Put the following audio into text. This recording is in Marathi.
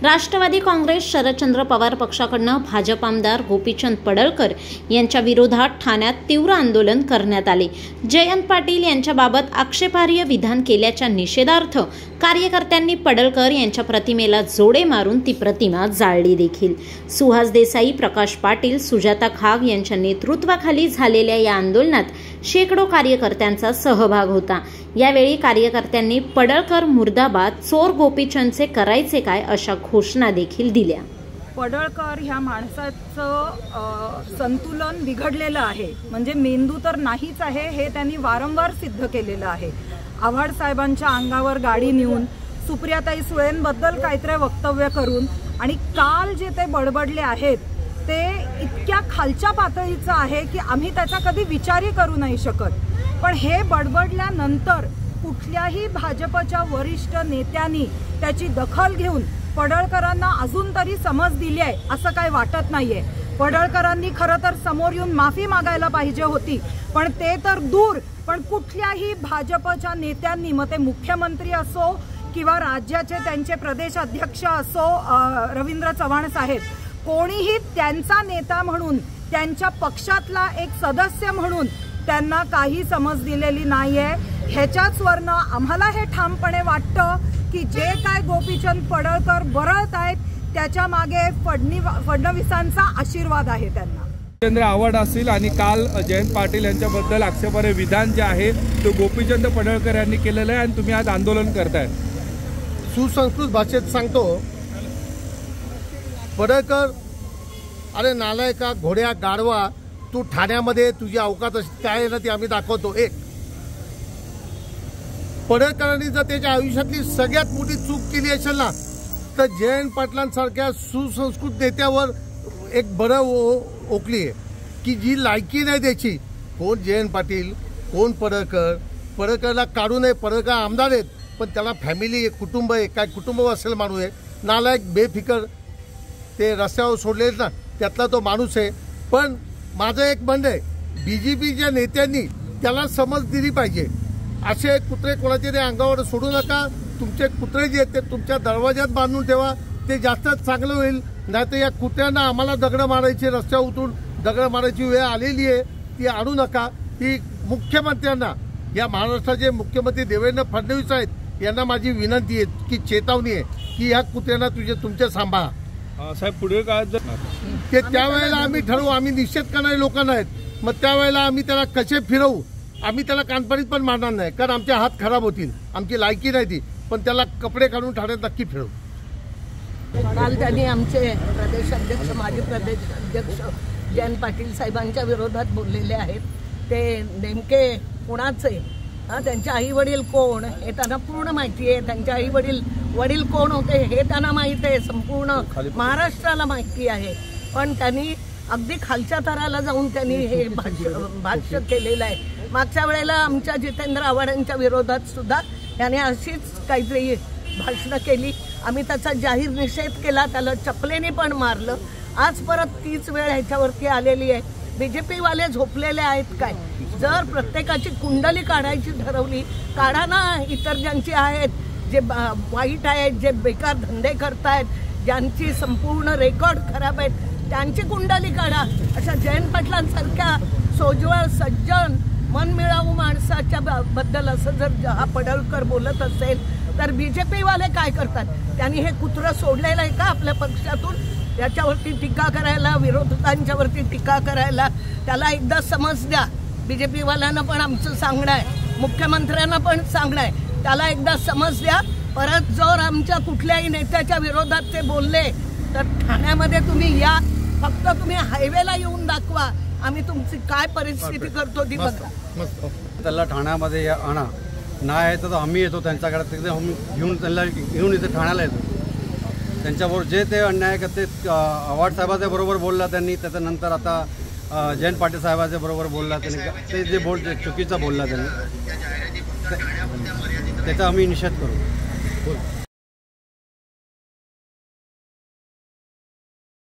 राष्ट्रवादी काँग्रेस शरदचंद्र पवार पक्षाकडून भाजप आमदार गोपीचंद पडळकर यांच्या विरोधात ठाण्यात तीव्र आंदोलन करण्यात आले। जयंत पाटील यांच्याबाबत आक्षेपार्ह विधान केल्याच्या निषेधार्थ कार्यकर्त्यांनी पडळकर यांच्या प्रतिमेला जोडे मारून ती प्रतिमा जाळली देखील। सुहास देसाई, प्रकाश पाटील, सुजाता खाग यांच्या नेतृत्वाखाली झालेल्या या आंदोलनात शेकडो कार्यकर्त्यांचा सहभाग होता। यावेळी कार्यकर्त्यांनी पडळकर मुर्दाबाद, चोर गोपीचंदचे करायचे काय अशा घोषणा देखील दिल्या। पडळकर ह्या माणसाचं संतुलन बिघडलेलं आहे, म्हणजे मेंदू तर नाहीच आहे हे त्यांनी वारंवार सिद्ध केलेलं आहे। आव्हाड साहेबांच्या अंगावर गाडी नेऊन सुप्रियाताई सुळेंबद्दल काहीतरी वक्तव्य करून आणि काल जे ते बडबडले आहेत ते इतक्या खालच्या पातळीचं आहे की आम्ही त्याचा कधी विचारही करू नाही शकत। पण हे बडबडल्यानंतर कुठल्याही भाजपच्या वरिष्ठ नेत्यांनी त्याची दखल घेऊन पडळकरांना अजून तरी समज दिली आहे असं काही वाटत नाहीये। पडळकरांनी खरं तर समोर येऊन माफी मागायला पाहिजे होती, पण ते तर दूर। पण कुठल्याही भाजपच्या नेत्यांनी, मग ते मुख्यमंत्री असो किंवा राज्याचे त्यांचे प्रदेश अध्यक्ष असो रवींद्र चव्हाण साहेब, कोणीही त्यांचा नेता म्हणून, त्यांच्या पक्षातला एक सदस्य म्हणून त्यांना काही समज दिलेली नाहीये। ह्याच्याच वरनं आम्हाला हे ठामपणे वाटतं की जे काय गोपीचंद पडळकर बरळत आहेत त्याच्या मागे फडणवीसांचा आशीर्वाद आहे त्यांना। चंद्र आवड असेल आणि काल जयंत पाटील यांच्याबद्दल आक्षेपार्ह विधान जे आहे तो गोपीचंद पडळकर यांनी केलेलं आहे आणि तुम्ही आज आंदोलन करताय। सुसंस्कृत भाषेत सांगतो, पडळकर अरे नालायका, घोड्या, गाढवा, तू ठाण्यामध्ये तुझी अवकात काय आहे ना ती आम्ही दाखवतो। एक पडळकरांनी जर त्याच्या आयुष्यातली सगळ्यात मोठी चूक केली असेल ना तर जयंत पाटलांसारख्या सुसंस्कृत नेत्यावर एक बरं ओकली आहे की जी लायकी नाही द्यायची। कोण जयंत पाटील, कोण पडळकर, पडळकरला काढू नये। पडळकर आमदार आहेत पण त्याला फॅमिली आहे, कुटुंब आहे, काय कुटुंब असेल माणूस आहे, नालायक, बेफिकर, ते रस्त्यावर सोडले ना त्यातला तो माणूस आहे। पण माझं एक म्हणणं आहे, बीजेपीच्या नेत्यांनी त्याला समज दिली पाहिजे। असे कुत्रे कोणाचे ते अंगावर सोडू नका। तुमचे कुत्रे जे आहेत ते तुमच्या दरवाज्यात बांधून ठेवा, ते जास्त चांगलं होईल। नाहीतर या कुत्र्यांना आम्हाला दगड मारायची, रस्त्यावर उतरून दगड मारायची वेळ आलेली आहे, ती आणू नका। ती मुख्यमंत्र्यांना, या महाराष्ट्राचे मुख्यमंत्री देवेंद्र फडणवीस आहेत यांना माझी विनंती आहे की चेतावणी आहे की ह्या कुत्र्यांना तुमच्या सांभाळा। साहेब पुढे काळात जर ते त्यावेळेला आम्ही ठरवू, आम्ही निषेध करणारे लोक नाहीत, मग त्यावेळेला आम्ही त्याला कसे फिरवू, आम्ही त्याला कानपडीत पण मारणार नाही कारण आमचे हात खराब होतील, आमची लायकी नाही ती, पण त्याला कपडे काढून ठाण्यात नक्की फिरवू। काल त्यांनी आमचे प्रदेशाध्यक्ष, माजी प्रदेशाध्यक्ष जयंत पाटील साहेबांच्या विरोधात बोललेले आहेत। ते नेमके कोणाचे, त्यांचे आई वडील कोण हे त्यांना पूर्ण माहिती आहे, त्यांचे आई वडील कोण होते हे त्यांना माहिती आहे, संपूर्ण महाराष्ट्राला माहिती आहे। पण त्यांनी अगदी खालच्या थराला जाऊन त्यांनी हे भाष्य केलेलं आहे। मागच्या वेळेला आमच्या जितेंद्र आव्हाडांच्या विरोधात सुद्धा त्याने अशीच काहीतरी भाषणं केली, आम्ही त्याचा जाहीर निषेध केला, त्याला चपलेने पण मारलं। आज परत तीच वेळ ह्याच्यावरती आलेली आहे। बीजेपी वाले झोपलेले आहेत काय? जर प्रत्येकाची कुंडली काढायची ठरवली, काढा ना। इतर ज्यांची आहेत, जे वाईट आहेत, जे बेकार धंदे करतायत, ज्यांची संपूर्ण रेकॉर्ड खराब आहेत, त्यांची कुंडली काढा। अशा जयंत पाटलांसारख्या सोज्वळ, सज्जन, मनमिळावू माणसाच्या बद्दल असं जर हा पडळकर बोलत असेल तर बीजेपी वाले काय करतात? त्यांनी हे कुत्रं सोडलेलं आहे का आपल्या पक्षातून? त्याच्यावरती टीका करायला, विरोधकांच्यावरती टीका करायला त्याला एकदा समज द्या। बीजेपी वाल्यांना पण आमचं सांगणं आहे, मुख्यमंत्र्यांना पण सांगणं आहे, त्याला एकदा समज द्या। परत जर आमच्या कुठल्याही नेत्याच्या विरोधात ते बोलले तर ठाण्यामध्ये तुम्ही या, फक्त तुम्ही हायवेला येऊन दाखवा, आम्ही तुमची काय परिस्थिती करतो ती बघा। त्याला ठाण्यामध्ये आणा, नाही तर आम्ही येतो त्यांच्याकडे, तिथे घेऊन त्यांना घेऊन इथे ठाण्याला येतो। त्यांच्याबरोबर जे ते अन्याय करते, आव्हाड साहेबाच्या बरोबर बोलला त्यांनी, त्याच्यानंतर आता जयंत पाटील साहेबाच्या बरोबर बोलला त्यांनी, ते जे चुकीचं बोलला त्यांनी, त्याचा आम्ही निषेध करू।